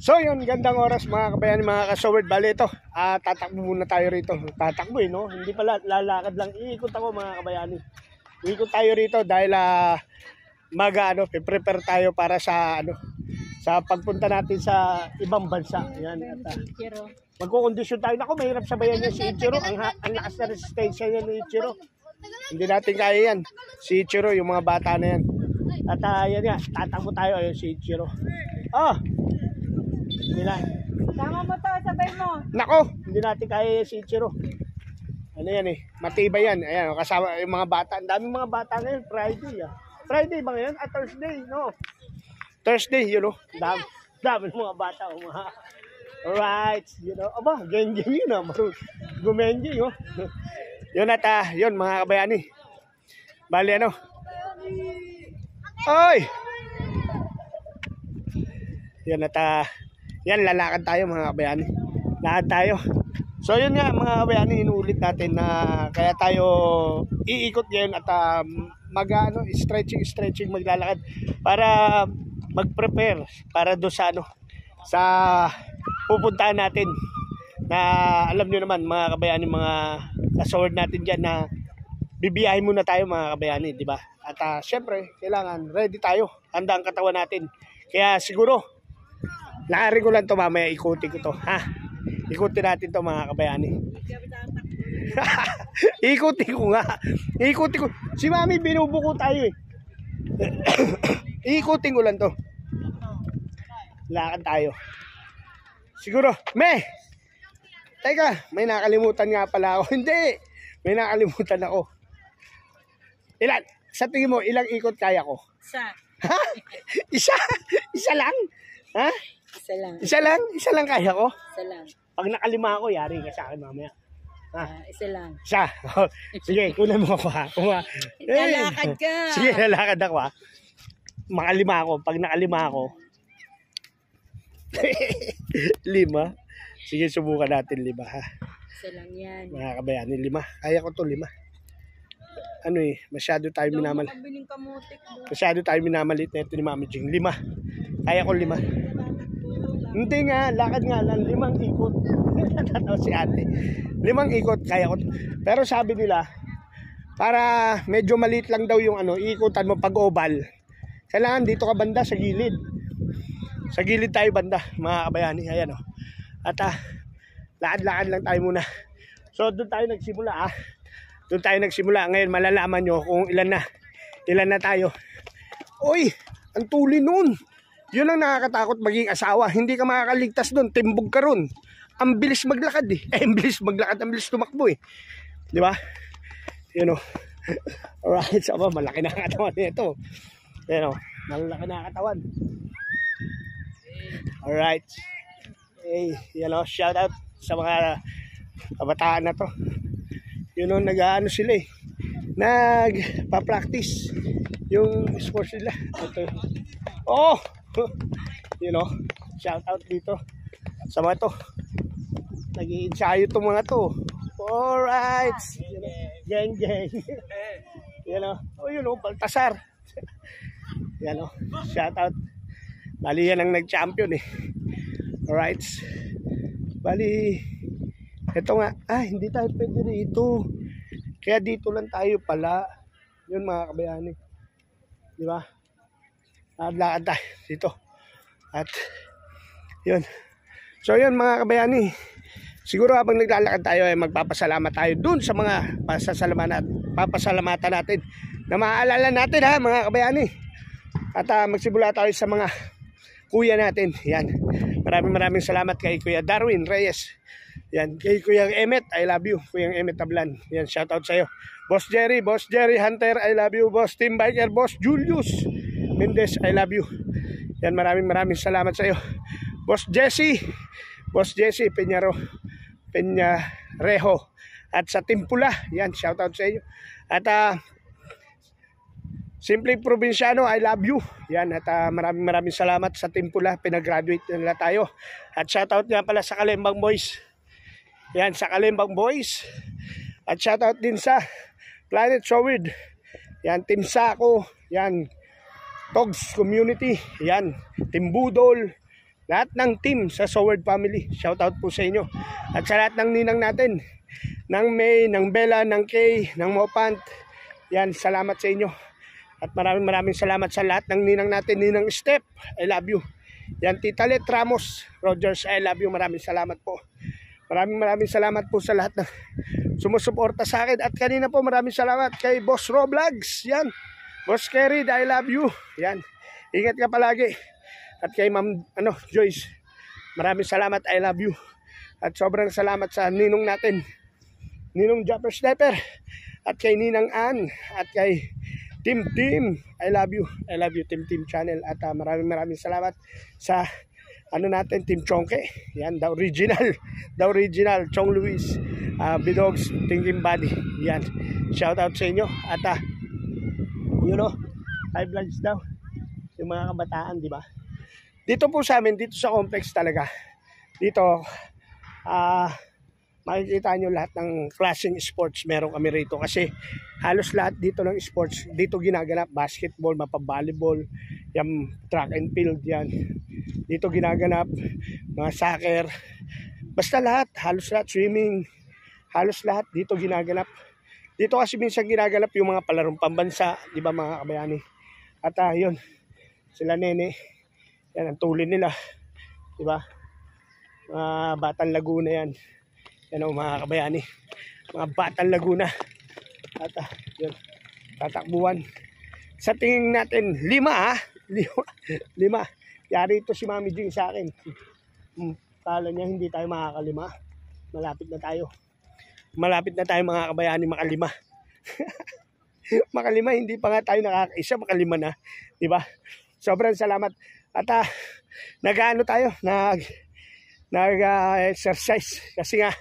So yun, gandang oras mga kabayan, mga kasoward. Bali ito, tatakbo muna tayo rito. Tatakbo no? Hindi pala, lalakad lang. Iikot ako mga kabayani. Iikot tayo rito dahil prepare tayo para sa sa pagpunta natin sa ibang bansa. Yan, at magkukondisyon tayo. Naku, mahirap sabayan niya si Ichiro. Ang lakas na resistensya niya ni Ichiro. Hindi natin kaya yan. Si Ichiro, yung mga bata na yan. At yan nga, tatakbo tayo. Ayun si Ichiro. Tama mo to, sabay mo. Nako, hindi natin kaya si Ichiro. Ano yan matibay yan. Ayan, kasama yung mga bata. Ang daming mga bata ngayon, Friday. Friday ba ngayon? Thursday, no? Thursday, dami mga bata. Alright, aba, geng-geng yun gumengi, Yun at, yun mga kabayani. Bali Oy! Yan at, yan, lalakad tayo mga kabayani. Lakad tayo. So yun nga mga kabayani, inuulit natin na kaya tayo iikot ngayon at stretching maglalakad para mag-prepare para do sa sa pupuntahan natin na alam nyo naman mga kabayani, mga kasaward natin dyan na bibiyahin muna tayo mga kabayani, di ba? At syempre, kailangan ready tayo, handa ang katawan natin. Kaya siguro laarin ko lang to mamaya, ikutin ko to, ikutin natin to mga kabayani. Ikutin ko nga. Ikutin ko. Si mami binubuko tayo Ikutin ko lang to. Lakad tayo. Siguro, teka, may nakalimutan nga pala ako. Hindi, may nakalimutan ako. Ilan? Sa tingin mo, ilang ikot kaya ko? Isa? Isa lang? Ha? Isa lang. Isa lang kaya ko? Isa lang. Pag nakalima ako, yari ka sa akin mamaya. Isa lang. Isa. Sige, kunan mo ako Lalakad ka. Sige, lalakad ako Makalima ako. Pag nakalima ako, 5. Sige, subukan natin 5 Isa lang yan. Mga kabayani, 5. Kaya ko to 5. Masyado tayo minamalit. Masyado tayo minamalit na ito ni Mami Jing. 5. Kaya ko 5. Hindi nga, lakad nga lang, 5 ikot. Natatawa si ate. 5 ikot, kaya ko. Pero sabi nila, para medyo maliit lang daw yung ikutan mo pag oval. Kailangan dito ka banda sa gilid. Sa gilid tayo banda, mga kabayani. Ayan At lakad-lakad lang tayo muna. So doon tayo nagsimula Doon tayo nagsimula. Ngayon malalaman nyo kung ilan na tayo. Uy, ang tuli nun. Yun ang nakakatakot maging asawa. Hindi ka makakaligtas doon. Timbog ka ron. Ang bilis maglakad ang bilis maglakad. Ang bilis tumakbo Di ba? Alright. So, malaki na katawan nito. Malaki na katawan. Alright. Hey, shout out sa mga kabataan na to. Nag-ano sila nagpa-practice yung sports nila. Ito. Shout out dito sa mga to. Nag-i-ensayo itong mga to. Alright. Gang. Baltasar. Shout out. Bali yan ang nag-champion Alright. Bali, ito nga, hindi tayo pwede rito. Kaya dito lang tayo pala. Yun mga kabayani. Di ba? Lakad tayo dito. At, yun. So yun mga kabayani. Siguro habang naglalakad tayo ay magpapasalamat tayo dun sa mga papasalamatan natin na maaalala natin mga kabayani. At magsimula tayo sa mga kuya natin. Yan. Maraming salamat kay Kuya Darwin Reyes. Yan. Kay Kuya Emet, I love you. Kuya Emet Tablan. Yan. Shout out sa'yo. Boss Jerry Hunter, I love you. Boss Team Biker, Boss Julius Mendez, I love you. Yan. Maraming salamat sa'yo. Boss Jesse Peñarejo. At sa Timpula. Yan. Shout out sa iyo. At Simple Provinciano, I love you. Yan, at maraming salamat sa Timpula. Pinag-graduate nila tayo. At shoutout nga pala sa Kalembang Boys. Yan, sa Kalembang Boys. At shoutout din sa Planet Showid. Yan, Team Sako. Yan, Togs Community. Yan, Team Budol. lahat ng team sa Soward family, shout out po sa inyo. At sa lahat ng ninang natin, ng May, ng Bella, ng Kay, ng Mopant, yan, salamat sa inyo. At maraming salamat sa lahat ng ninang natin. Ninang Step, I love you. Yan, Tita Let Ramos Rogers, I love you. Maraming salamat po. Maraming salamat po sa lahat na sumusuporta sa akin. At kanina po maraming salamat kay Boss Roblogs. Yan, Boss Kerry, I love you. Yan, ingat ka palagi. At kay Ma'am Joyce, maraming salamat, I love you. At sobrang salamat sa ninong natin, Ninong Japper Sniper, at kay Ninang Ann, at kay Team, I love you Team Channel. At maraming salamat sa natin, Team Chongke. Yan, the original Chong Luis, Bidogs, Thinking Body. Yan, shout out sa inyo. At high vlogs daw yung mga kabataan, di ba? Dito po sa amin, dito sa complex talaga, dito makikita nyo lahat ng klaseng sports meron kami rito, kasi halos lahat dito ng sports dito ginaganap. Basketball, mapa-volleyball, yung track and field, yan dito ginaganap, mga soccer, basta lahat, halos lahat, swimming, halos lahat dito ginaganap. Dito kasi minsan ginaganap yung mga palarong pambansa, di ba mga kabayani? At yun, sila Nene, yan ang tulin nila, di ba? Batang Laguna yan. Yan o mga kabayani, mga Batang Laguna. At yun, tatakbuhan. Sa tingin natin, 5 Yari ito si Mami Jing sa akin. Kala niya hindi tayo makakalima. Malapit na tayo mga kabayani makalima. Makalima, hindi pa nga tayo nakakaisa, makalima na, di ba? Sobrang salamat. At nag-ano tayo, nag-exercise kasi nga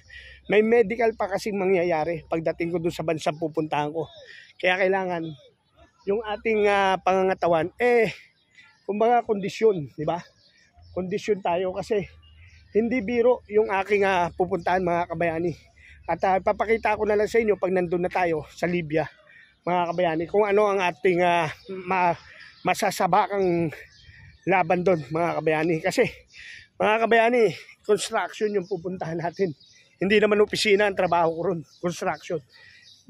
may medical pa kasing mangyayari pagdating ko dun sa bansang pupuntahan ko. Kaya kailangan yung ating pangangatawan kumbaga kondisyon, di ba? Kondisyon tayo kasi hindi biro yung aking pupuntahan mga kabayani. At papakita ko na lang sa inyo pag nandun na tayo sa Libya mga kabayani kung ano ang ating masasabakang laban doon mga kabayani. Kasi mga kabayani, construction yung pupuntahan natin. Hindi naman opisina ang trabaho ko ron. Construction.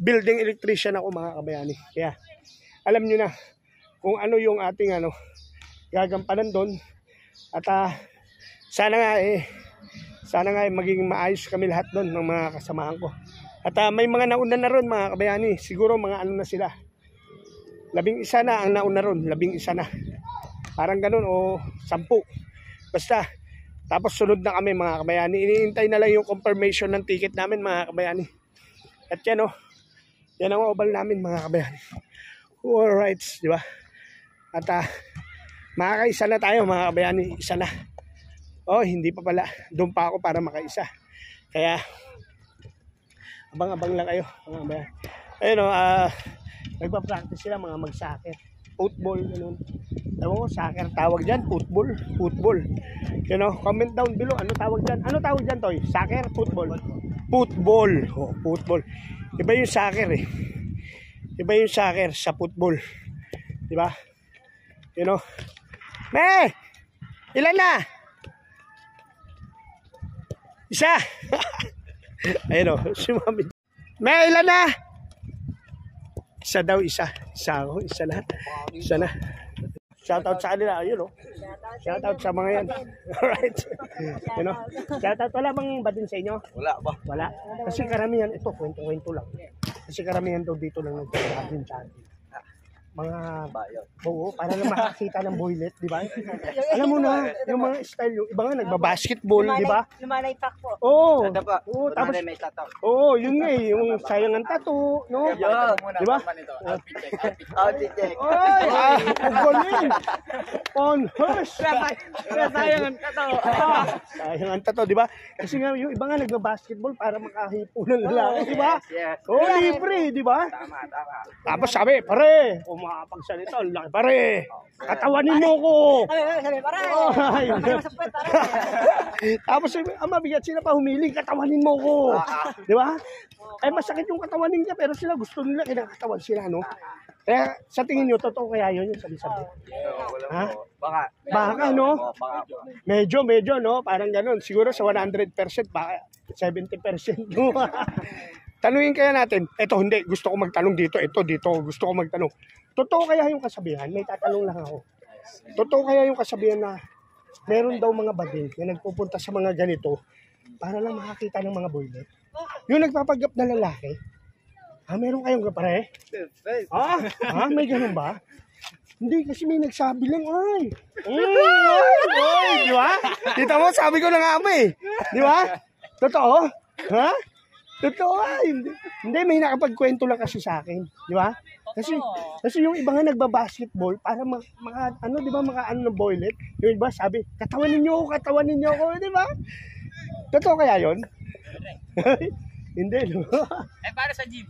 Building electrician ako mga kabayani. Kaya alam nyo na kung ano yung ating gagampanan doon. At sana nga maging maayos kami lahat doon ng mga kasamahan ko. At may mga nauna na ron mga kabayani. Siguro mga na sila. 11 na ang nauna ron. 11 na. Parang ganun o 10. Basta. Tapos sunod na kami mga kabayani. Iniintay na lang yung confirmation ng ticket namin mga kabayani. At yan yan ang oval namin mga kabayani. Alright, di ba? At makakaisa na tayo mga kabayani. Isa na. Hindi pa pala. Doon pa ako para makaisa. Kaya abang-abang lang kayo mga kabayani. Ayun nagpa-practice sila mga mag-soccer. Football, ganun. Ewan ko, soccer tawag dyan, football. Comment down below, ano tawag dyan, Toy? Soccer, football. Football. Iba yung soccer Iba yung soccer sa football. Diba? Me! Ilan na? Isa! Ayun si Mami. Me, ilan na? Isa daw, isa. Isa na. Shoutout sa kanila, Shoutout sa mga yan. Alright. Shoutout, wala bang badin sa inyo? Wala. Kasi karamihan, ito, kwento lang. Kasi karamihan daw dito lang nagpapagin sa atin. Mga bayo. Oo, para lang makakita ng boylet, di ba? Alam mo na, yung mga style, yung iba nga nagbabasketball, di ba? Lumalay pak po. Oo, tapos, yun nga yung sayang ang tattoo, no? Di ba? Galing! On horse! Sayang ang tattoo. Sayang ang tattoo, di ba? Kasi nga, yung iba nga nagbabasketball para makahipo ng lalaki, di ba? Libre, di ba? Tama. Tapos sabi, pare, makapagsalita, laki pare. Katawanin mo ko. Sabi, pare. Tapos ang mabigat sila pa humiling, katawanin mo ko. Di ba? Masakit yung katawanin niya, pero sila gusto nila kinakatawan sila, no? Kaya sa tingin nyo, totoo kaya yun yung sabi-sabi? Ha? Baka, no? Medyo, no? Parang ganun. Siguro sa 100%, baka 70%. No? Tanungin kaya natin. Eto, hindi. Gusto ko magtanong dito. Ito, dito. Gusto ko magtanong. Totoo kaya yung kasabihan? May tatanong lang ako. Totoo kaya yung kasabihan na meron daw mga bading na nagpupunta sa mga ganito para lang makakita ng mga boylet? Yung nagpapagap na lalaki? Meron kayong kapare? May ganun ba? Hindi, kasi may nagsabi lang, ay, di ba? Dito mo, sabi ko na nga mo eh. Di ba? Totoo? Ha? Totoo, hindi, may nakapagkwento lang kasi sa akin. Di ba? Kasi yung iba nga nagbabasketball para di ba, ng boylet. Yung iba sabi, katawanin niyo ako, di ba? Totoo kaya yun? Hindi, no? Para sa gym.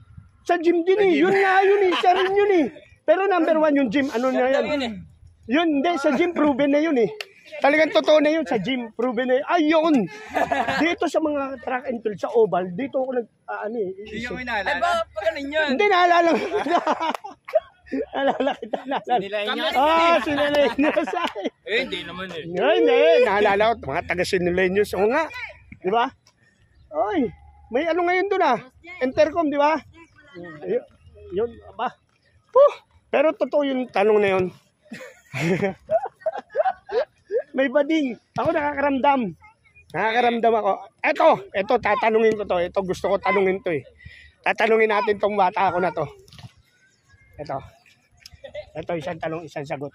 Sa gym din eh. Yun nga yun eh. Isa rin yun eh. Pero number 1 yung gym. Ano na yan? Yun, hindi. Sa gym, proven na yun eh. Talagang totoo na yun. Sa gym, proven na yun. Ayun! Dito sa mga track and field, sa oval, dito ako Hindi ka may naalala? Ay ba, paganin yun? Hindi, naalala ko. Naalala kita. Sinalenyos. Hindi naman eh. Hindi, naalala ko. Mga taga-Sinalenyos. Oo nga. Di ba? Ay, may ano ngayon doon Intercom, di ba? Yun, ba? Pero totoo yung tanong na yun. May bading. Ako nakakaramdam. Nakakaramdam ako. Ito, tatanungin ko to. Ito, gusto ko tanungin to eh. Tatanungin natin tong bata ako na to. Ito, isang tanong, isang sagot.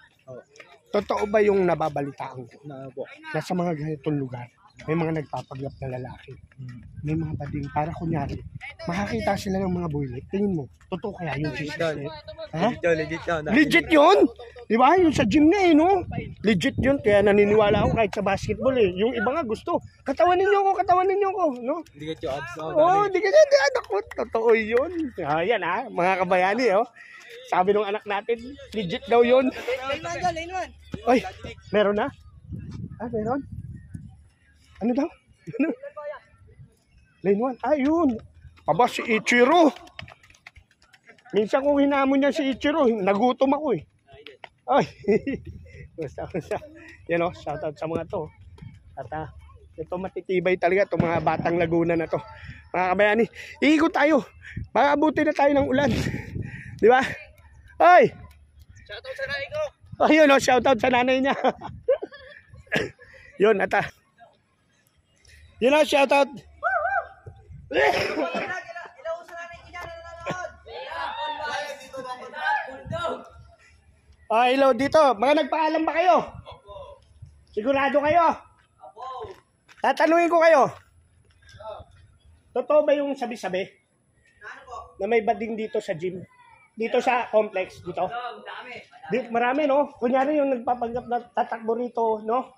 Totoo ba yung nababalitaan ko na sa mga ganitong lugar, may mga nagpapaglap na lalaki, may mga bading, para kunyari, makakita sila ng mga boylet? Tingin mo, totoo kaya yung chismis? Legit yun? Di ba? Yung sa gym na eh, no? Legit yun, kaya naniniwala ako kahit sa basketball eh. Yung iba nga gusto, katawanin niyo ako, no? Hindi ka yung abs. Hindi ka dyan, anak ko, totoo yun. Yan mga kabayani, sabi ng anak natin, legit daw yun. Lane 1. Ay, meron na? Meron? Ano daw? Lane 1. Yun. Aba, si Ichiro. Minsan kung hinamon niya si Ichiro, nagutom ako eh. Ay. Basta. Yan shoutout sa mga to. At ito matitibay talaga itong mga batang Laguna na to. Mga kabayani, iikot tayo. Makaabuti na tayo ng ulan. Di ba? Ay! Shoutout sa nanay ko. Ayun shoutout sa nanay niya. Yun, yun shoutout. Hello dito. Mga nagpaalam ba kayo? Sigurado kayo? Tatanungin ko kayo. Totoo ba yung sabi-sabi? Na may bading dito sa gym? Dito sa complex, dito? Marami, no? Kunyari yung nagpapanggap na tatakbo rito, no?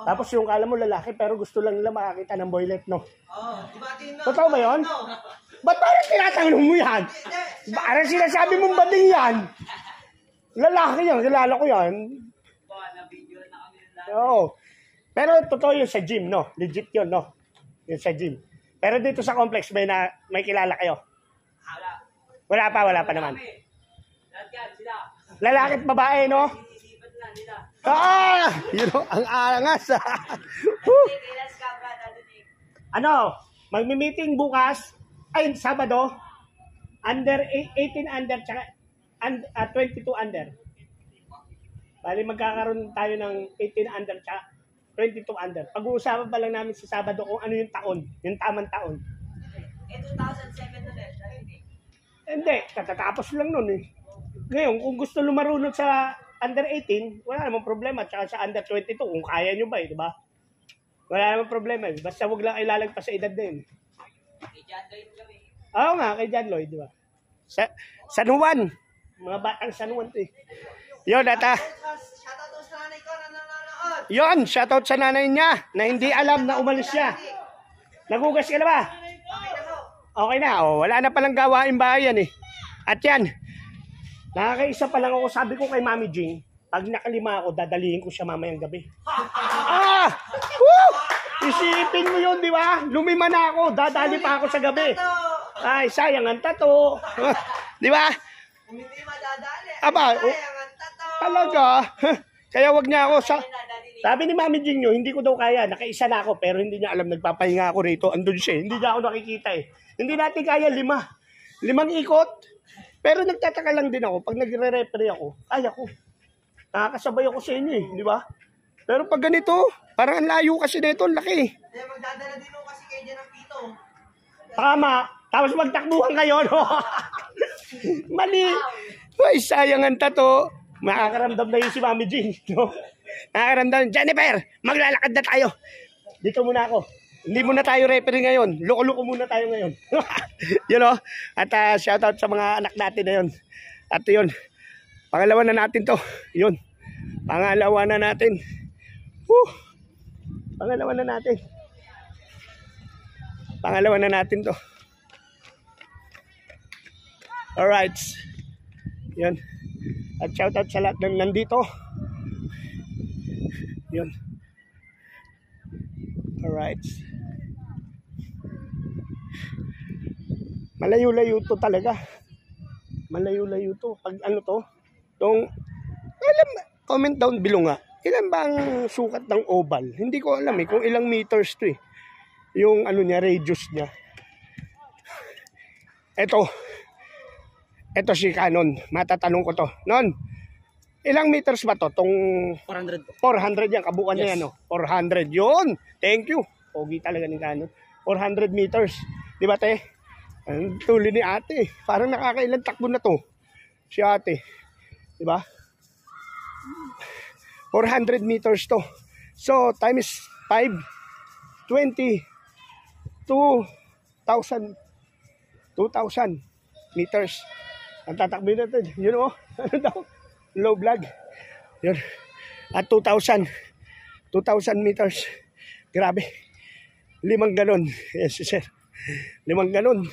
Tapos yung kala mo lalaki pero gusto lang nila makakita ng boylet, no? Totoo ba yun? Ba't parang tinatanong mo yan? Parang sinasabi mong bading yan. Lalaki yan, kilala ko yan. Oo. Pero totoo yun sa gym, no? Legit yun, no? Yun sa gym. Pero dito sa complex, may kilala kayo? Wala pa naman. Lalaki at babae, no? Yun ang angas. Magmi-meeting bukas, Sabado, under 18 under, tsaka 22 under. Bali, magkakaroon tayo ng 18 under, tsaka 22 under. Pag-uusapan pa lang namin sa Sabado kung ano yung taon, yung tamang taon. 2007 na din. Hindi, katatapos lang nun eh. Ngayon, kung gusto lumarunod sa under 18, wala namang problema. Tsaka sa under 22, kung kaya nyo ba eh, di ba? Wala namang problema eh. Basta huwag lang ilalagpas sa edad din. Kay John Lloyd kami. Oo nga, kay John Lloyd, di ba? San Juan. Mga batang San Juan to eh. Yun, Shoutout sa nanay ko na nanonood. Yun, shoutout sa nanay niya na hindi alam na umalis siya. Nagugas ka na ba? Okay na, wala na palang gawain bahay yan eh. At yan, nakakaisa pa lang ako, sabi ko kay Mami Jing, pag nakalima ako, dadalihin ko siya mamayang gabi. Isipin mo yun, di ba? Lumima na ako, dadali pa ako sa gabi. Ay, sayang ang tato. Di ba? Kung hindi madadali. Aba, Sayang ang tato. talaga. Kaya wag niya ako sa... Ayun na, Daddy Nico. Sabi ni Mami Jinyo, hindi ko daw kaya. Nakaisa na ako, pero hindi niya alam. Nagpapahinga ako rito. Andun siya. Hindi niya ako nakikita eh. Hindi natin kaya 5. 5 ikot. Pero nagtataka lang din ako. Pag nagre-referee ako, kaya ko. Nakakasabay ako sa inyo eh. Di ba? Pero pag ganito, parang ang layo kasi nito. Ang laki. Kaya magdadala din ako kasi kayo dyan ng pito. Tama. Tapos magtakbuhan kayo, no? Mali. Ay, sayang ang tato. Makakaramdam na yun si Mami Jing, no? Nakakaramdam, Jennifer, maglalakad na tayo. Dito muna ako. Hindi muna tayo referee ngayon. Loko-loko muna tayo ngayon. You know? At shoutout sa mga anak natin na yun. At yun, pangalawa na natin to. Yun. Pangalawa na natin. Pangalawa na natin. Pangalawa na natin to. Alright. Yun. At shoutout sa lahat ng nandito. Yun. Alright. Malayo-layo to talaga. Malayo-layo to. Pag ano to, tong, alam, comment down below nga. Ilan ba ang sukat ng oval? Hindi ko alam eh kung ilang meters to eh. Yung ano niya, radius niya. Ito si Canon. Matatanong ko to. Non, ilang meters ba to? Tong 400. 400 yan. Kabukan niya no? 400. Yun. Thank you. Pogi talaga ni Canon. 400 meters. Di ba te? Ang tuloy ni ate. Parang nakakailan takbo na to. Si ate. Di ba? 400 meters to. So, times 5, 20, 2,000 meters. Ang tatakbo natin. Yun o. Ano daw? Low vlog. Yun. At 2,000 meters. Grabe. 5 galon. Yes, sir. 5 galon.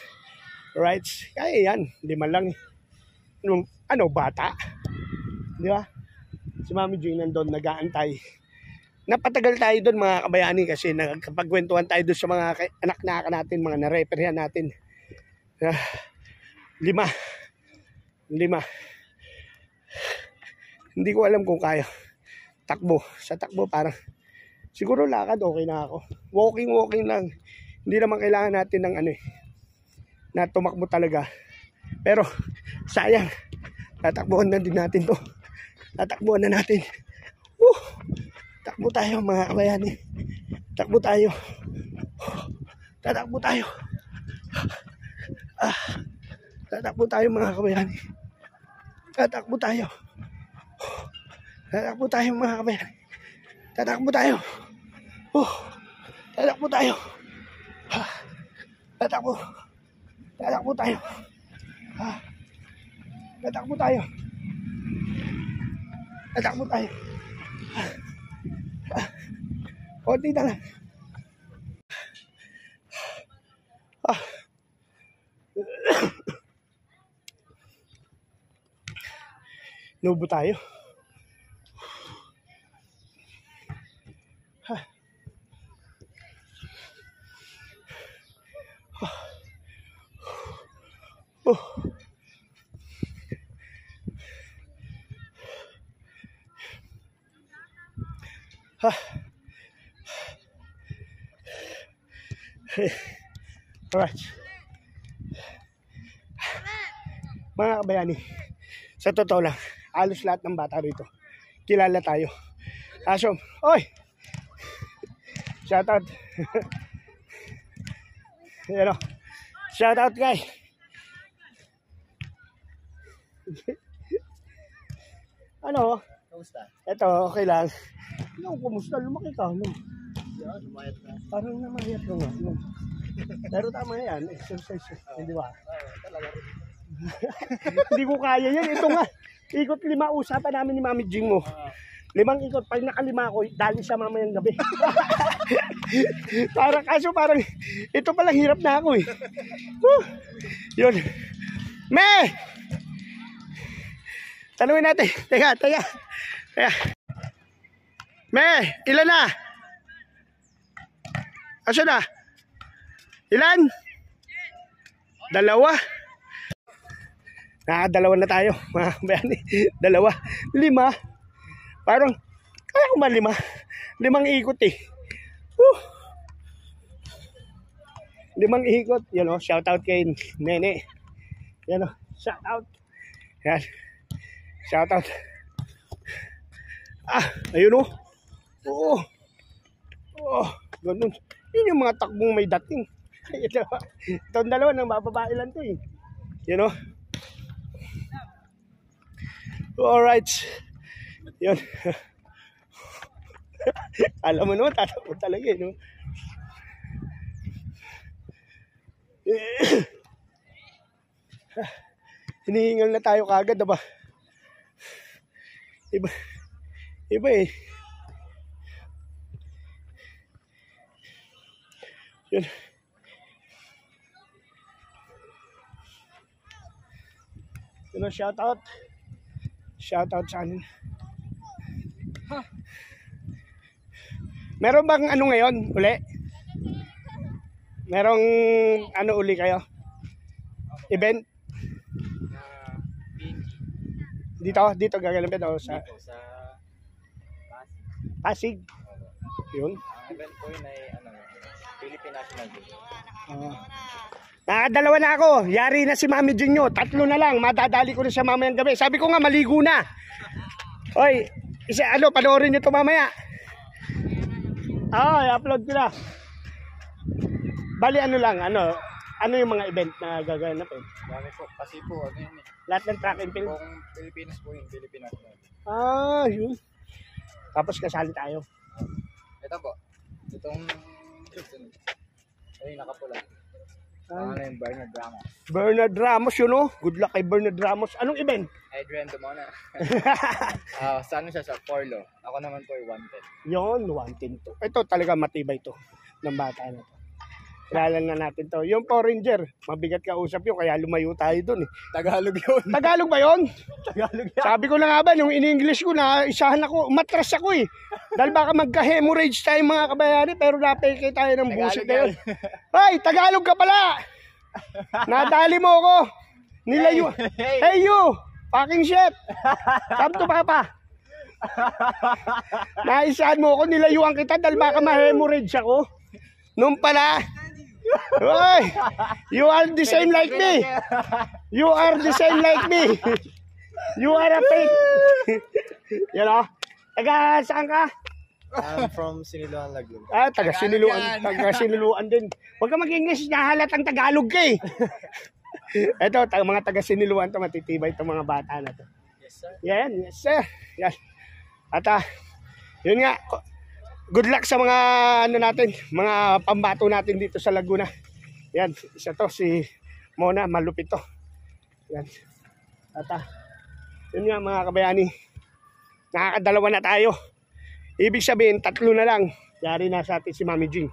Right. Kaya yan. 5 lang. Ano, bata. Di ba? Si Mami Jane nandun, nag-aantay. Napatagal tayo doon mga kabayani kasi nagkapagkwentuhan tayo doon sa mga anak na natin, mga nareferehan natin. 5. Hindi ko alam kung kaya. Takbo. Sa takbo parang siguro lakad okay na ako. Walking lang. Hindi naman kailangan natin ng ano eh, na tumakbo talaga. Pero sayang. Tatakbuhan na din natin to. Tatakbuhan na natin. Takbo tayo mga kabayani. Takbo tayo. Tatakbo tayo. Tatakbo tayo mga kabayani. Tatakbo tayo. Tatakbo tayo mga kabayani. Tatakbo tayo. Tatakbo tayo. Tatakbo. Tatakbo tayo. Tatakbo tayo. Tatakbo tayo. Konti na lang. Nubo tayo. Alright. Mga kabayani, sa totoo lang, halos lahat ng bata rito kilala tayo. Asom, oy! Shoutout. Yan o. Shoutout guys. Ano? Kamusta? Ito, okay lang. Ano, kumusta? Lumaki ka, no? Yan, lumayat na. Parang namayat ko nga, no? Pero tama yan, exercise, hindi ba? Talaga rin. Hindi ko kaya yan. Ito nga, ikot 5, usapan namin ni Mami Jing mo. 5 ikot, pag nakalima ko, dali siya mamayang gabi. Parang, ito pala hirap na ako eh. Yun. Me! Tanungin natin. Teka. Me, ilan na? Asan na? Ilan? 2. Nakadalawa na tayo, mga kabayani. Dalawa. 5. Parang, kaya ko ba 5? 5 ikot eh. 5 ikot. Yan o, shout out kay Nene. Yan o, shout out. Yan. Shout out. Ayun o. Oo. Oh, ganun. Yun yung mga takbong may dating. Itong dalawa nang bababae lang to eh. You know? Alright. Yun. Alam mo naman, tatakot talaga eh. No? Hinihingal na tayo kagad, diba? Iba eh. Yun. Yun, shout out. Shout out sa anin. Meron bang ano ngayon uli? Merong ano uli kayo? Event? Dito gagalapin o sa Pasig. Yun. Ang event po yun ay Philippine National Day. Nakadalawa na ako. Yari na si Mami Jinyo. 3 na lang. Madadali ko na siya mamayang gabi. Sabi ko nga maligo na. Oy, panoorin nyo ito mamaya. I-upload ko na. Bali ano yung mga event na gagawin natin? Dami po. Kasi po, yun eh. Lahat ng track and field. Kung Pilipinas po yun, Philippine National Day. Yun. Tapos kasali tayo. Ito po. Itong ay nakapula. Ano yung Bernard Ramos? Bernard Ramos yun o. Good luck kay Bernard Ramos. Anong event? Adrian Dumona. Sa ano siya sa Porlo. Ako naman po ay 110. Yun, 110 to. Ito talaga matibay to ng bata na to. Kilala na natin to. Yung Power Ranger, mabigat ka usap yun, kaya lumayo tayo dun eh. Tagalog yun. Tagalog ba yun? Tagalog yan. Sabi ko na nga ba, yung in-English ko na isahan ako, matras ako eh. Dahil baka magka-hemorrhage tayo mga kabayani, pero napeke tayo ng busit na yun. Ay, Tagalog ka pala! Nadali mo ako! Nilayo. Hey you! Fucking shit! Come to papa! Naisahan mo ako, nilayuan kita dahil baka ma-hemorrhage ako. Nung pala, oy, you are the same like me. You are the same like me. You are a fake. You know? Taga saan ka? I'm from Siniloan, Laguna. Taga Siniluan. Taga Siniluan din. Huwag ka mag-English, nahalat ang Tagalog ka eh. Ito, mga taga Siniluan to, matitibay itong mga bata na to. Yes, sir. Yan, yes sir. Yan. At yun nga, good luck sa mga mga pambato natin dito sa Laguna. Yan, isa to si Mona, malupit to. Yan. At yun nga mga kabayani, nakakadalawa na tayo. Ibig sabihin, 3 na lang. Yari na sa atin si Mami Jing.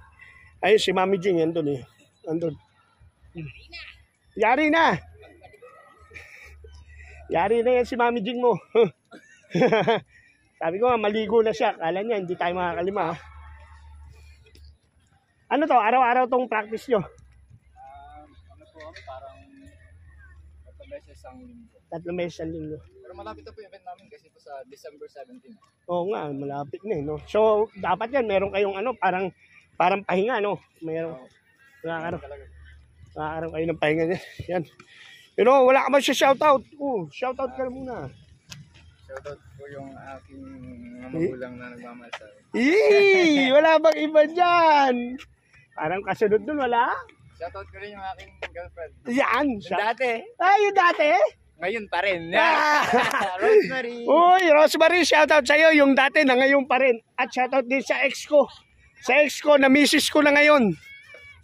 Ayun si Mami Jing, andun eh. Andun. Yari na. Yari na yan si Mami Jing mo. Sabi ko nga, maligo na siya. Kala niya, hindi tayo makakalima. Ano to? Araw-araw tong practice nyo? Ano po kami, parang 3 beses ang linggo. 3 beses ang linggo. Pero malapit na po yung event namin kasi po sa December 17. Oo nga, malapit na eh. No? So, dapat yan, meron kayong parang pahinga, no? Meron. Nakakaroon kayo ng pahinga niya. Yan. You know, wala ka ba siya shoutout? Shoutout ka muna. Shoutout po yung aking magulang na nagmamahal sa akin. Wala bang iba dyan? Parang kasunod dun, wala? Shoutout ko rin yung aking girlfriend. Yan. Dati. Yung dati? Ngayon pa rin. Rosemary. Uy, Rosemary, shoutout sa'yo. Yung dati na ngayon pa rin. At shoutout din sa ex ko. Sa ex ko, na misis ko na ngayon.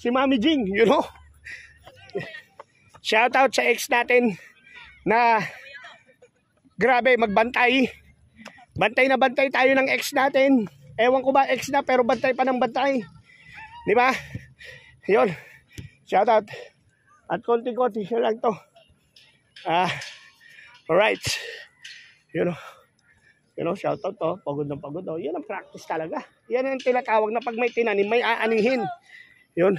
Si Mami Jing, you know? Shoutout sa ex natin na grabe, magbantay. Bantay na bantay tayo ng ex natin. Ewan ko ba ex na, pero bantay pa ng bantay. Di ba? Yun. Shoutout. At konti-konti na lang to. Alright. You know, shoutout to. Pagod na pagod. Yan ang practice talaga. Yan ang tinatawag na pag may tinanim, may aanihin. Yun.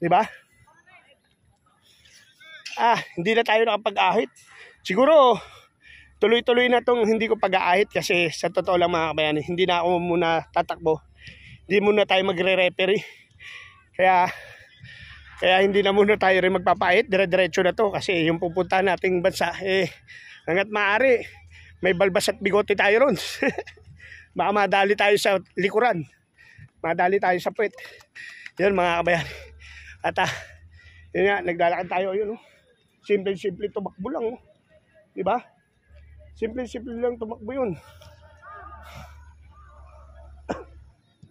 Di ba? hindi na tayo nakapag-ahit. Siguro, tuloy-tuloy na itong hindi ko pag-aahit kasi sa totoo lang mga kabayan, hindi na ako muna tatakbo. Hindi muna tayo magre-referee. Kaya hindi na muna tayo rin magpapahit. Dire-diretso na to kasi yung pupunta nating bansa, hanggat maaari, may balbas at bigote tayo ron. Baka madali tayo sa likuran. Madali tayo sa puwet. Yun mga kabayan. At yun nga, naglalakad tayo. Yun, oh. Simple-simple tumakbo lang. Oh. Diba? Simple-simple lang tumakbo yun.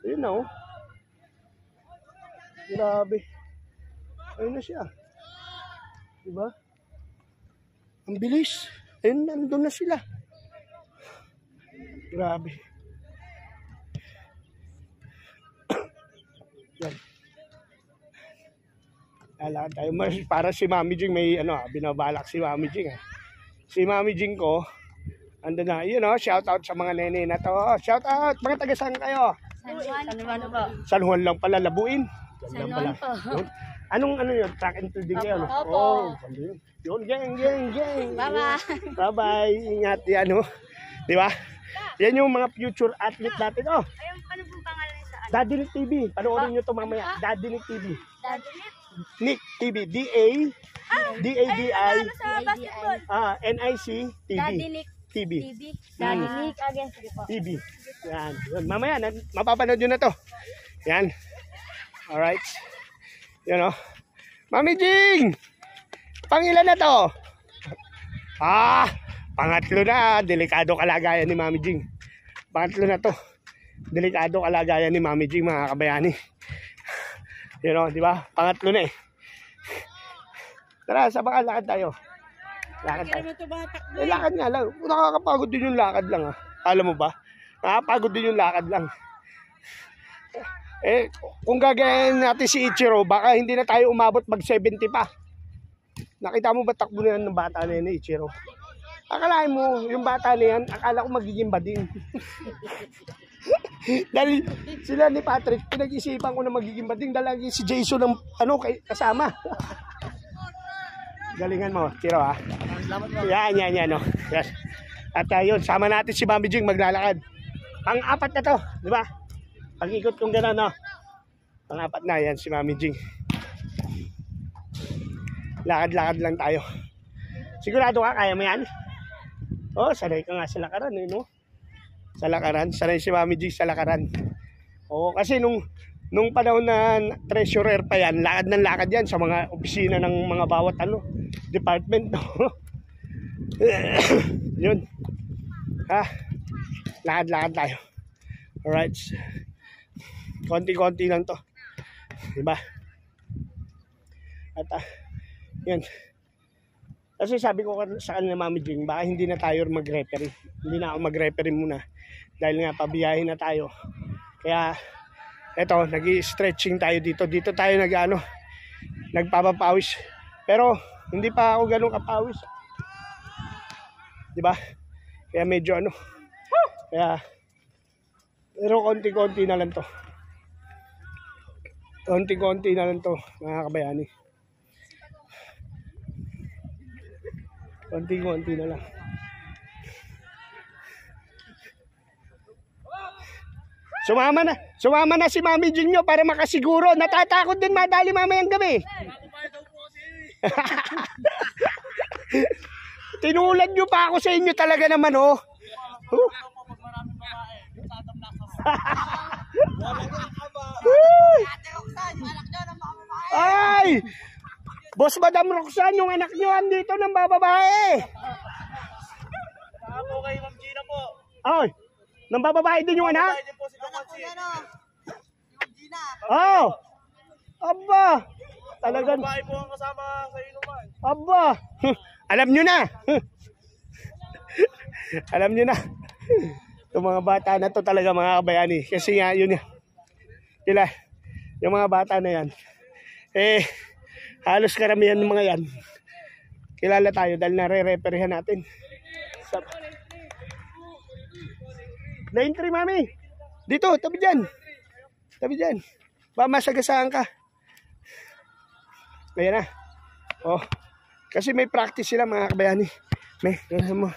Ayun na, oh. Grabe. Ayun na siya. Diba? Ang bilis. Ayun, nandun na sila. Grabe. Yan. Lalakad tayo. Para si Mami Jing may binabalak si Mami Jing. Si Mami Jing ko, ando na. Yun shout out sa mga nene na to. Shout out. Mga taga saan kayo? San Juan po. San Juan lang pala, Labuin. San Juan po. Anong yun? Track and field din kayo? Opo. Yun, gang. Bye-bye. Bye-bye. Ingat yan, Di ba? Yan yung mga future athlete natin. Ayun, ano pong pangalan sa ano? Daddy Nick TV. Panoorin nyo ito mamaya. Daddy Nick TV. Daddy Nick TV. D-A-D-I. Ano sa basketball? N-I-C TV. Daddy Nick TV. TV. Daddy Nick again. Sige po. TV. Yan. Yun. Mamaya, mapapanood nyo na to. Yan. Alright. Yan Mami Jing! Pangilan na to? Pangatlo na. Delikado kalagayan ni Mami Jing. Pangatlo na to. Delikado kalagayan ni Mami Jing, mga kabayani. Di ba? Pangatlo na Tara, sa baka lakad tayo. Lakad tayo. Lakad nga lang. Nakakapagod din yung lakad lang Alam mo ba? Nakakapagod din yung lakad lang. Kung gagayahin natin si Ichiro, baka hindi na tayo umabot mag 70 pa. Nakita mo ba takbo na yan ng bata na yan, Ichiro? Akalain mo, yung bata na yan, akala ko magiging bading. Dahil sila ni Patrick, pinag-isipan ko na magiging bading. Dahil si Jason ng kasama. Galingan mo, Chiro Yan. Yes. At yun, sama natin si Mami Jing maglalakad. Pang-apat na to, di ba? Pag-ikot kong gano'n, Pang-apat na yan si Mami Jing. Lakad-lakad lang tayo. Sigurado ka, kaya mo yan? Sanay ka nga sa lakaran, Sa lakaran, sanay si Mami Jing sa lakaran. Kasi nung panahon na treasurer pa yan, lakad ng lakad yan sa mga opisina ng mga bawat department, Yun. Lakad-lakad tayo. Alright. Konti-konti lang to. Diba? At yan. Kasi sabi ko sa kanila Mami Jing, baka hindi na tayo mag-referee. Hindi na ako mag-referee muna. Dahil nga pabiyahin na tayo. Kaya eto, nag-i-stretching tayo dito. Dito tayo nagpapapawis. Pero hindi pa ako ganun kapawis. Diba? Kaya medyo pero konti-konti na lang to. Konti-konti na lang to, mga kabayani. Konti-konti na lang. Sumama na si Mami Jing nyo para makasiguro. Natatakot din madali mamayang gabi. Tinulad nyo pa ako sa inyo talaga naman Ay! Boss Madam Roxanne, yung anak nyo andito ng bababae. Ako kay Ma'am Gina po. Ay, nang bababae din yung anak? Anak po si Ma'am Gina. Aba, talagang Babae po ang kasama sa inuman. aba. Alam nyo na. Alam nyo na. Yung mga bata na to talaga mga kabayani. Kasi nga yun yung mga bata na yan. Halos karamihan ng mga yan. Kilala tayo dahil nare-referehan natin. Lane 3, Mami. Dito, tabi dyan. Tabi dyan. Ba masagasaan ka. Ayan na. Kasi may practice sila mga kabayani. May, ganun mo.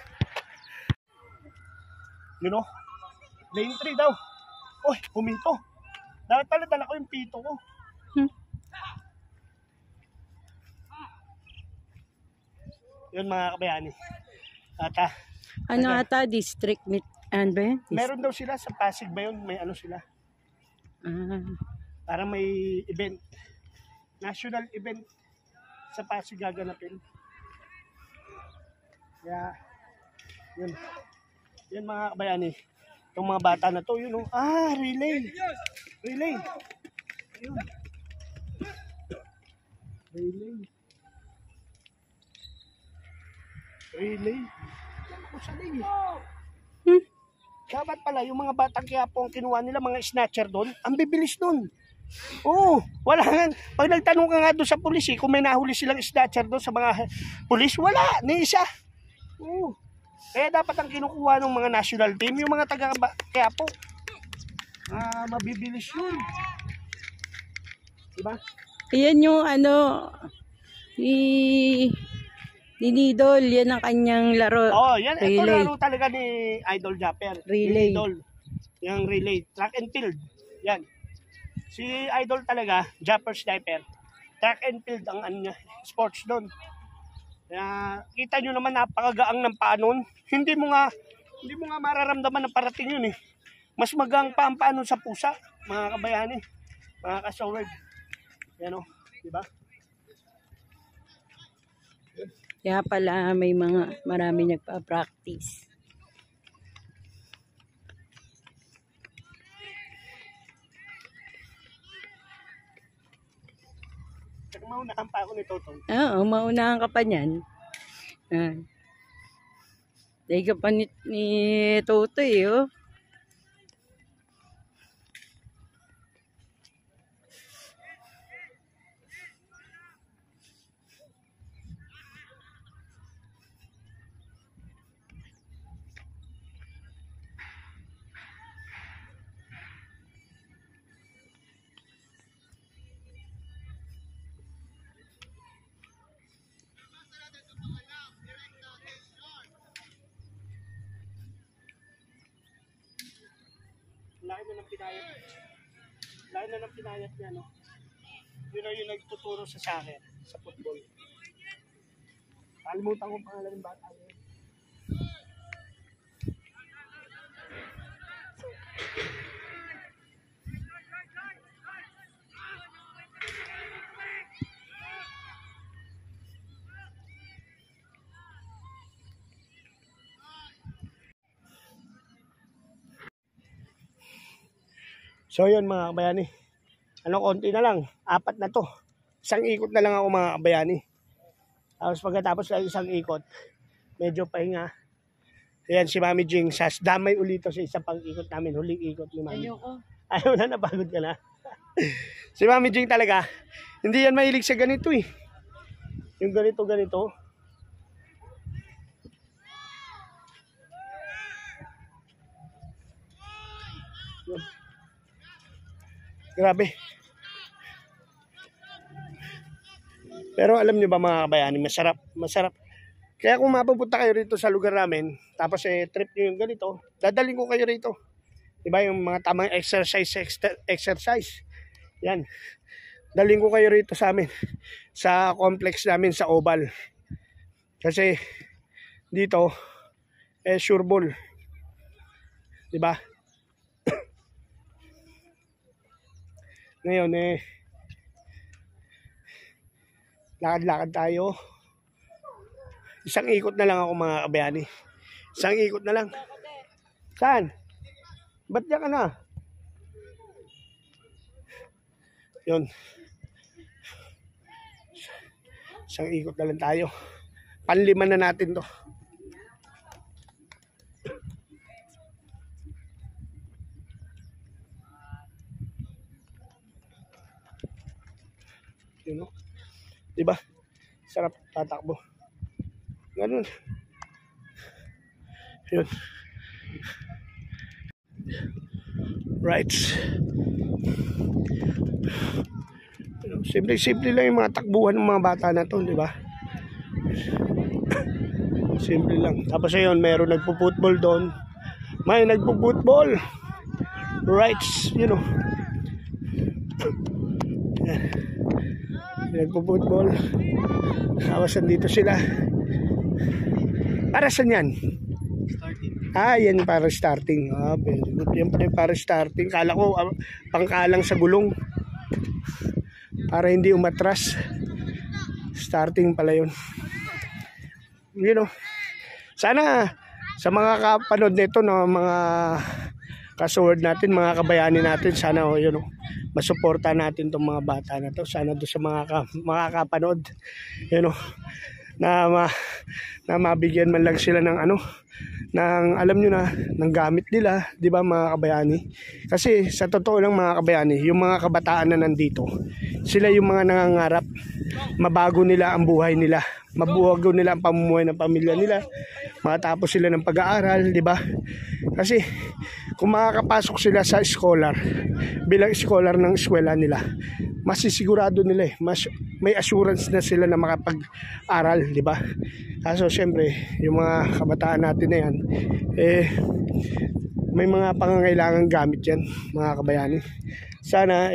You know? Lane 3 daw. Uy, huminto. Dapat pala dala ko yung pito ko. Yun mga kabayani. At Ano ata, district meet, ano ba yun? meron daw sila sa Pasig ba yun? May ano sila. Parang may event. National event sa Pasig gaganapin. Kaya, yun. Yun mga kabayani. Itong mga bata na to, yun o. Relay. Relay. Ayun. Relay. Relay. Ako sa lay. Dapat pala, yung mga batang Quiapo ang kinuha nila, mga snatcher doon, ang bibilis doon. Oo, wala nga. Pag nagtanong ka nga doon sa pulis, kung may nahuli silang snatcher doon sa mga pulis, wala, ni isa. Oo. Kaya dapat ang kinukuha ng mga national team, yung mga taga Quiapo. Mabibilis yun. Diba? Ayan yung ano, ni Nidol, yan ang kanyang laro. Oh, yan. Ito Relay. laro talaga ni Idol Japper. Relay. Idol. Yung relay. Track and field. Yan. Si Idol talaga, Japper Sniper. Track and field ang ano niya, sports doon. Kaya kita nyo naman napakagaang ng paa nun. Hindi mo nga mararamdaman na parating yun eh. Mas magang pa ang paa nun sa pusa, mga kabayani, mga kasaward. Yan o, diba? Kaya pala may marami nagpa-practice. Saka maunahan pa ako ni Totong. Oo, maunahan ka pa niyan. Dahil ka pa ni Totoy, oh. Laki na ng pinayat. Laki na ng pinayat niya, no? Yun na yung nagtuturo sa akin, sa football. Kalimutan ko ang pangalan ng bata niya. So yun mga kabayani. Konti na lang. 4 na to. Isang ikot na lang ako mga kabayani. Tapos pagkatapos ng isang ikot, medyo pahinga. Ayan si Mami Jing. Damay ulito sa isang pang ikot namin. Huling ikot ni Mami. Ayaw na, napagod ka na. Si Mami Jing talaga, hindi yan mahilig sa ganito eh. Yung ganito. Yun. Grabe. Pero alam niyo ba mga kabayani, masarap. Kaya kung mapupunta kayo rito sa lugar namin, tapos trip niyo yung ganito, dadaling ko kayo rito. Diba yung mga tamang exercise. Yan. Daling ko kayo rito sa amin, sa complex namin sa Oval. Kasi dito, sure ball. Diba? Ngayon lakad-lakad tayo. Isang ikot na lang ako mga kabayani. Isang ikot na lang. Saan? Ba't diyan ka na? Yun. Isang ikot na lang tayo. Panlima na natin to. Yun o. Diba? Sarap tatakbo. Ganun. Yun. Right. Simple lang yung mga takbuhan ng mga bata na to, di ba? Simple lang. Tapos ayun, meron nagpo-football doon. May nagpo-football. Right, you know. Nagpo-football. Tapos dito sila. Para saan yan? Yan para starting. Very good. Yan pala yung para starting. Kala ko pangkalang sa gulong. Para hindi umatras. Starting pala yun. You know. Sana sa mga kapanood nito, no, mga kasuward natin, mga kabayani natin, sana yun, no, masuporta natin itong mga bata na to. Sana doon sa mga kapanood, yun, no, na mabigyan man lang sila ng ng alam nyo na, ng gamit nila, di ba mga kabayani? Kasi sa totoo lang mga kabayani, yung mga kabataan na nandito, sila yung mga nangangarap, mabago nila ang buhay nila, mabago nila ang pamumuhay ng pamilya nila, matapos sila ng pag-aaral, di ba? Kasi kung makakapasok sila sa scholar, bilang scholar ng eskwela nila, masisigurado nila may assurance na sila na makapag-aral, di ba? Kaso syempre, yung mga kabataan natin na yan, may mga pangangailangan gamit yan, mga kabayani. Sana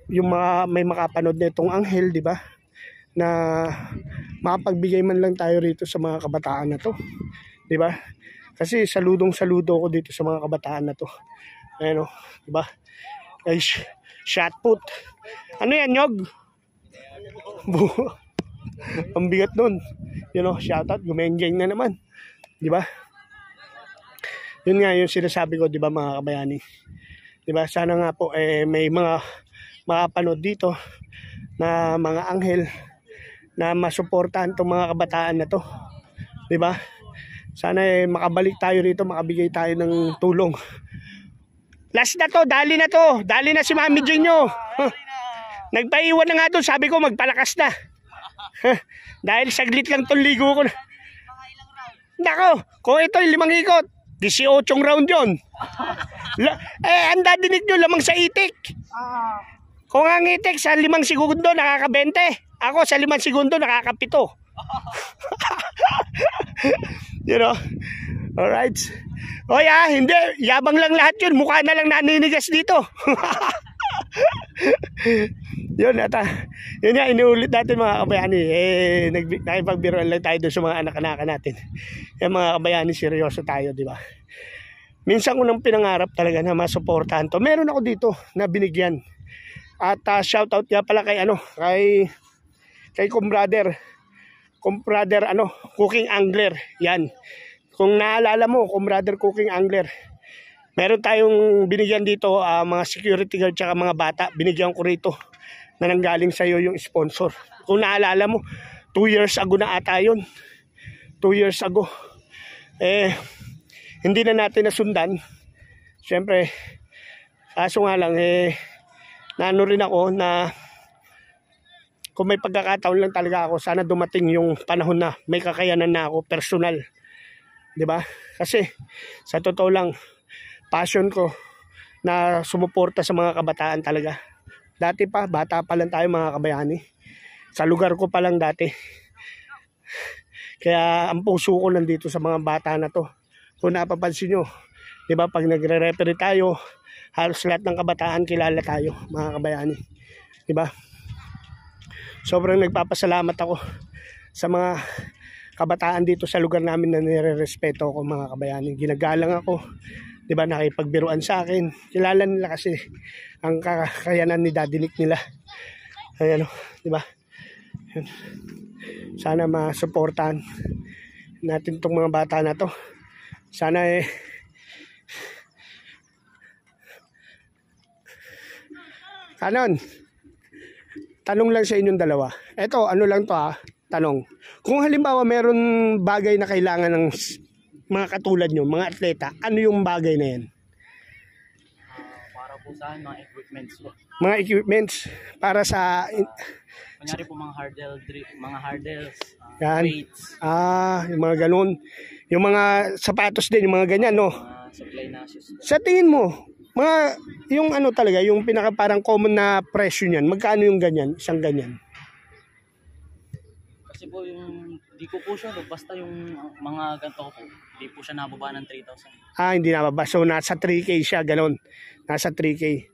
yung may makapanood na itong anghel, di ba? Na makapagbigay man lang tayo rito sa mga kabataan na to, di ba? Kasi saludo ko dito sa mga kabataan na to. Ayun, di ba? Ay, shot put. Ano yan, Nyog? Ang bigat nun. You know, shout out, gumenggeng na naman. Di ba? Yun nga yung sinasabi ko, di ba mga kabayani? Di ba? Sana nga po may mga makapanood dito na mga anghel na masuportahan itong mga kabataan na to. Di ba? Sana makabalik tayo rito, makabigay tayo ng tulong. Last na to, dali na to. Dali na si Mami Jinyo. Nagpaiwan na nga doon, sabi ko magpalakas na. Dahil saglit lang itong ligo ko na. Nako, kung ito yung 5 ikot, 18 round yun. Ang dadinig nyo lamang sa itik. Kung ang itik sa 5 segundo nakaka-20, ako sa 5 segundo nakaka-7. You know? Alright. O hindi, yabang lang lahat yun. Mukha na lang naninigas dito. Yun yun nga, inuulit natin mga kabayani. Nakipagbiruan lang tayo doon sa mga anak-anak natin. Yung mga kabayani, seryoso tayo, di ba? Minsan ko nang pinangarap talaga na masuportahan to. Meron ako dito na binigyan. At shoutout nga pala kay kay kumbrother Cooking Angler. Yan. Kung naalala mo, kumbrother Cooking Angler. Meron tayong binigyan dito mga security guard tsaka mga bata. Binigyan ko rito na nanggaling sa iyo yung sponsor. Kung naalala mo, 2 years ago na ata yun. 2 years ago. Hindi na natin nasundan. Siyempre, kaso nga lang, naano rin ako na kung may pagkakataon lang talaga ako, sana dumating yung panahon na may kakayanan na ako, personal. Diba? Kasi, sa totoo lang, passion ko na sumuporta sa mga kabataan talaga. Dati pa, bata pa lang tayo mga kabayani. Sa lugar ko pa lang dati. Kaya ang puso ko nandito sa mga bata na to. Kung napapansin nyo, diba, pag nagre-referee tayo, halos lahat ng kabataan kilala tayo, mga kabayani. Diba? Sobrang nagpapasalamat ako sa mga kabataan dito sa lugar namin na nire-respeto ako, mga kabayani. Ginagalang ako, diba, nakipagbiruan sa akin. Kilala nila kasi ang kakayanan ni Daddy Nick nila. Ayan, diba? Sana masuportahan natin itong mga bata na to. Sana Kanon, tanong lang sa inyong dalawa. Eto, ano lang to tanong. Kung halimbawa meron bagay na kailangan ng mga katulad nyo, mga atleta, ano yung bagay na yan? Para po sa mga equipments po. Mga equipments para sa... Kunyari po mga hurdles, yan. weights. Yung mga ganun. Yung mga sapatos din, yung mga ganyan, no? Supply na shoes. Sa tingin mo, yung ano talaga, yung pinaka parang common na presyo niyan, magkano yung ganyan, isang ganyan? Kasi po yung Hindi ko po sure, basta yung mga ganito ko po, hindi po siya nababa ng 3,000. Ah, hindi na ba? So, nasa 3K siya, ganun. Nasa 3K.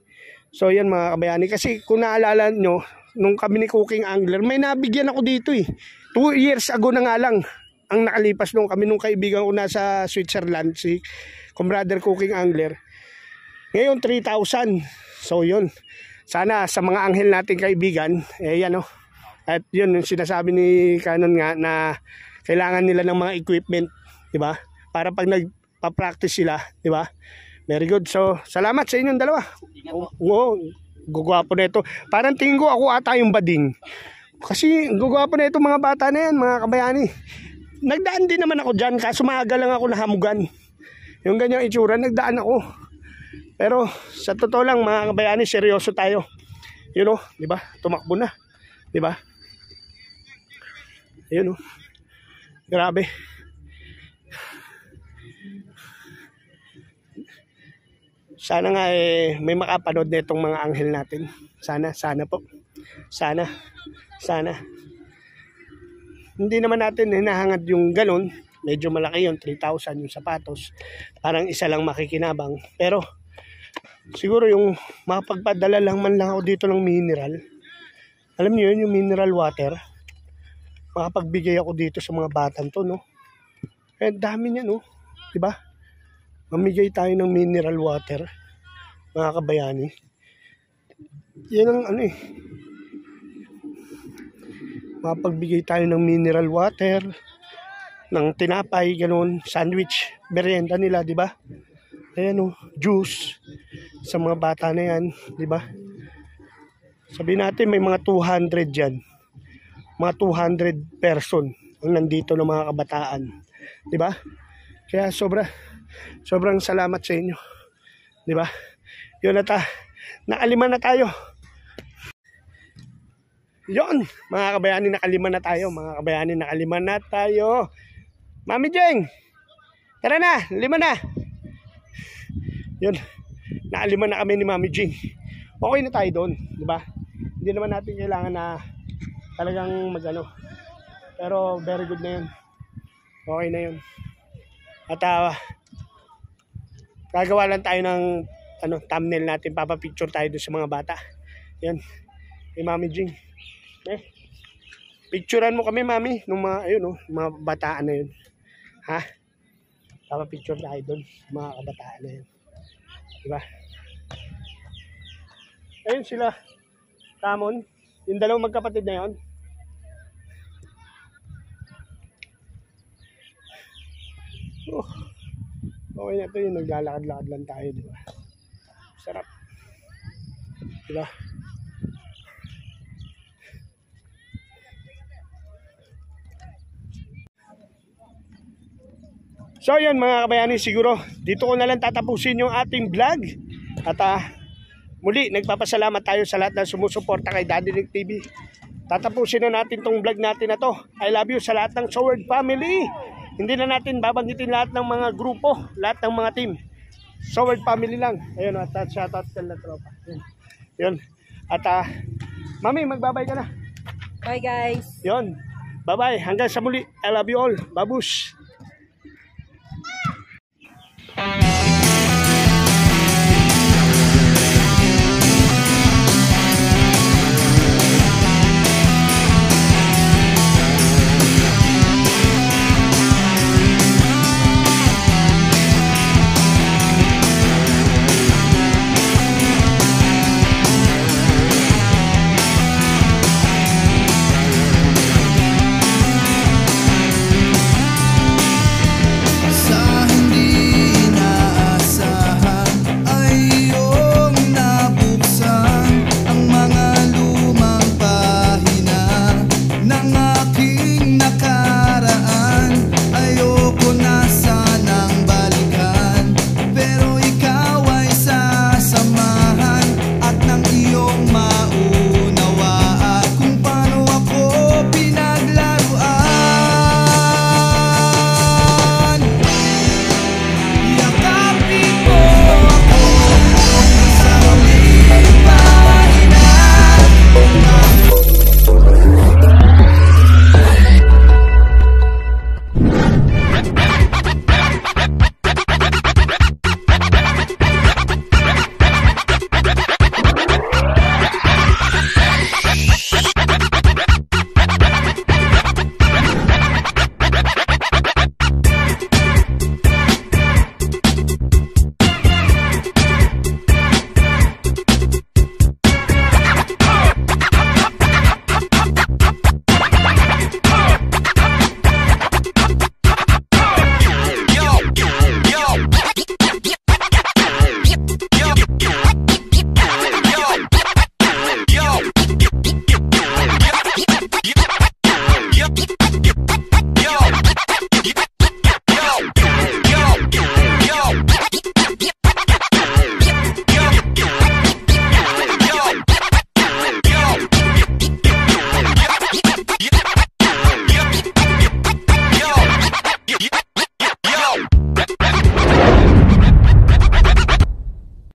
So, yan mga kabayani. Kasi kung naalala nyo, nung kami ni Cooking Angler, may nabigyan ako dito eh. 2 years ago na nga lang ang nakalipas nung kami nung kaibigan ko nasa Switzerland, si Comrade Cooking Angler. Ngayon, 3,000. So, yun. Sana sa mga anghel nating kaibigan, yan o. At yun, yung sinasabi ni Canon nga na kailangan nila ng mga equipment, di ba? Para pag nagpa-practice sila, di ba? Very good. So, salamat sa inyong dalawa. Oo, gugwapo na ito. Parang tingin ko ako ata yung bading. Kasi gugwapo na ito mga bata na yan, mga kabayani. Nagdaan din naman ako dyan, kaso maaga lang ako nahamugan. Yung ganyang itsura, nagdaan ako. Pero sa totoo lang mga kabayani, seryoso tayo. You know, di ba? Tumakbo na. Di ba? Ayun, oh. Grabe. Sana nga may makapanood na itong mga anghel natin. Sana po. Sana. Hindi naman natin hinahangad yung galon. Medyo malaki yun, 3,000 yung sapatos. Parang isa lang makikinabang. Pero siguro yung makapagpadala lang man lang ako dito ng mineral. Alam niyo yun, yung mineral water. Makapagbigay ako dito sa mga batang to, no? Eh, dami niya, no? Diba? Mamigay tayo ng mineral water, mga kabayani. Yan ang ano eh. Makapagbigay tayo ng mineral water, ng tinapay, ganun, sandwich, merienda nila, diba? Ayan, no? Juice sa mga bata na yan, diba? Sabihin natin may mga 200 dyan. Mga 200 person ang nandito ng mga kabataan. Diba? Kaya sobrang salamat sa inyo. Diba? Yun na nakalima na tayo. Yun, mga kabayani, nakalima na tayo. Mga kabayani, nakalima na tayo. Mami Jeng, tara na, 5 na. Yun, nakalima na kami ni Mami Jeng. Okay na tayo doon, diba? Hindi naman natin kailangan na talagang magano. Pero very good na yun. Okay na yun. At gagawa lang tayo ng thumbnail natin. Papapicture tayo doon sa mga bata. Yan. Kay Mami Jing. Picturean mo kami, Mami. Nung mga, mga bataan na yun. Ha? Papapicture tayo doon. Mga kabataan na yun. Diba? Ayun sila. Ramon. Yung dalawang magkapatid na yun. Okay na ito yung naglalakad-lakad lang tayo, di ba? Sarap. Di ba? So yun mga kabayani, siguro dito ko na lang tatapusin yung ating vlog. At muli, nagpapasalamat tayo sa lahat ng sumusuporta kay Daddy Nick TV. Tatapusin na natin tong vlog natin na to. I love you sa lahat ng Soward family. Hindi na natin babanggitin lahat ng mga grupo, lahat ng mga team. Soward family lang. Ayun, at shoutout ka na tropa. Yun. At Mami, magbabay ka na. Bye guys. Yun. Bye-bye. Hanggang sa muli. I love you all. Babush.